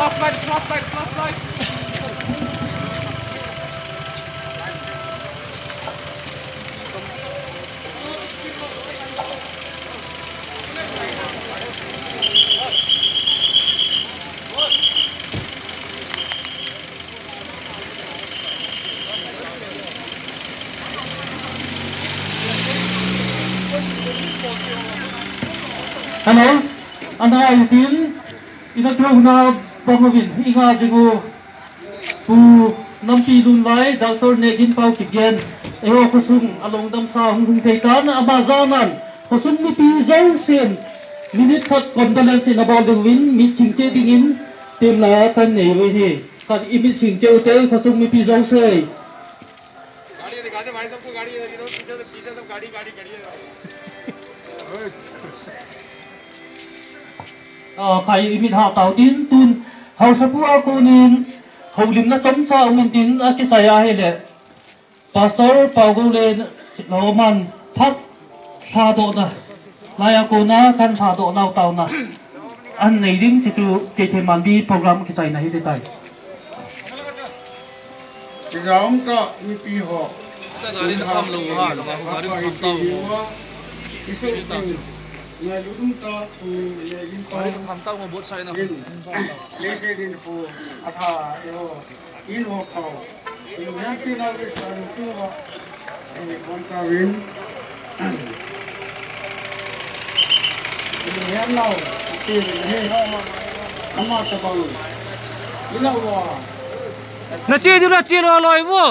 Flashlight. Hello, anh hai tin ina thâu na pamavin inga jingu pu nampi lun lai doctor negin pau kigen eo kusung along dam sa hung thei kan amazanan kusung ni pi zong sen minute thot condolence in about the win mit sing che ding in tem la kan nei we hi kan imit sing che ute kusung ni pi zong sei गाड़ी दिखा दे भाई सबको गाड़ी इधर पीछे सब गाड़ी खड़ी है khai imit ha tàu tin tun hậu sapu ako nin hậu lim na chom sa ông tin a ki chaya he le pastor pau go le lo man phat tha do na laya ko na kan tha do nau tau na an nei ring chi chu ke the man bi program ki chai na hi de tai Rong ka mi pi ho गाड़ी तो काम लोग हाँ गाड़ी तो काम na ludum ta tu ye yin pa गाड़ी तो काम तक वो बहुत सारे ना le se din pu atha yo in ho ka in ya ki na le sa tu wa e kon ta win in ya lao ti he ama ta ba ila wa nó chia đi là chia rồi vô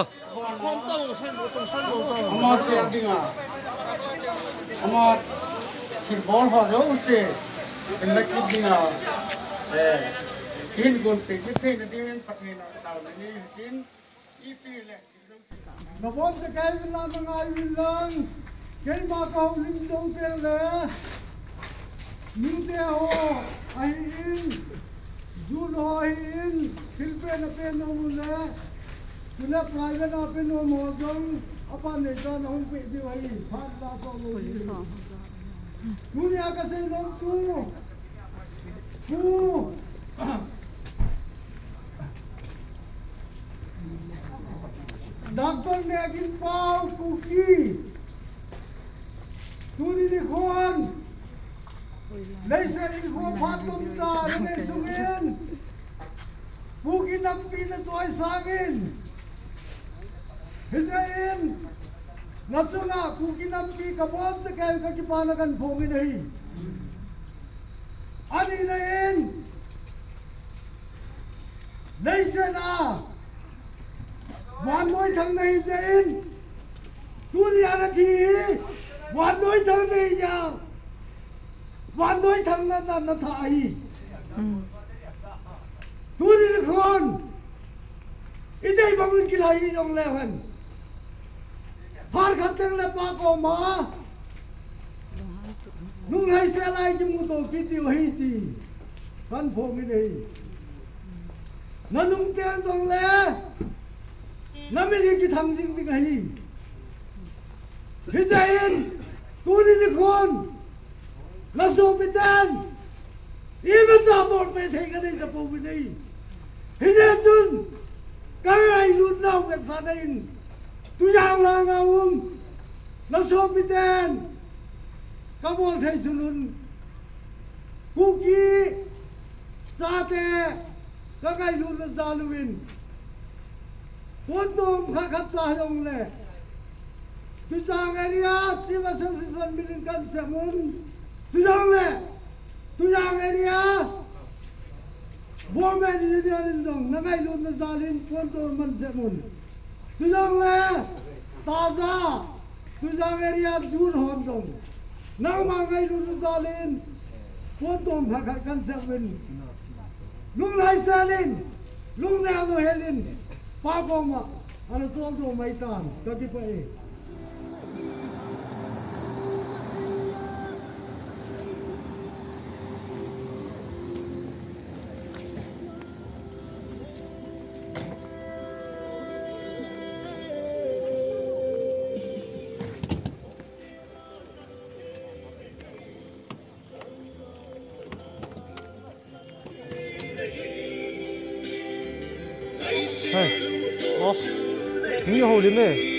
ama se dinga ama sir bol ho yo se in la ki dinga in gon pe ki the na din pathe na ta ni tin I pi le nó vốn cái Việt Nam mà ngày Việt Nam cái mà cầu linh đông tiền lệ như thế hồ ai in du lo in til pe na pe no mu le tu le private na pe no mo jong apa ne ta na hung pe di ai phat la so lo dunia ka se nom tu Doctor Negin Paul Kuki Tuni ni Khuan Lấy xe đi khua phát công ta Lấy sung yên Kuki nampi na choy sangin Hisa in Natsunga Kuki nampi kabon sa kaya kakipanakan phongi nahi Ani na in Lấy xe na One nói thằng này dễ tôi đi ăn thì one nói thằng này nha one nói thằng nó thải tôi đi được con ít đây bằng cái này trong leo hẳn phát khát tiếng là ba cô má lúc này sẽ lại cho một tổ cái điều hay gì con phố cái này nó nung tiền trong leo Nami ni ki thang jing ding hi Hijain tu ni khon la so bitan Iba sa bor pe thei ka dei ka pu bi nei Hijai chun ka ai lut nau ka sa dain tu yang la nga la so bitan ka bor thei sunun ku ki sa te ka kai lut la sa luin Quân tôm khát xa dòng lệ Tôi sang area Chỉ mà sân sân sân mình cần sẽ muốn Tôi sang lệ Tôi sang area Bố mẹ đi đi đi dòng Nó ngay luôn nó ra lên quân tôm mình sẽ muốn Tôi sang lệ Ta ra Tôi sang area Dùn hồn dòng Nó mà ngay luôn nó ra lên Quân tôm khát cần sẽ muốn Lúc này sẽ lên Lúc nào nó hết lên Ba con mà anh cho tôi mấy tàn cái gì vậy Hey, nó, như hồ đến đây.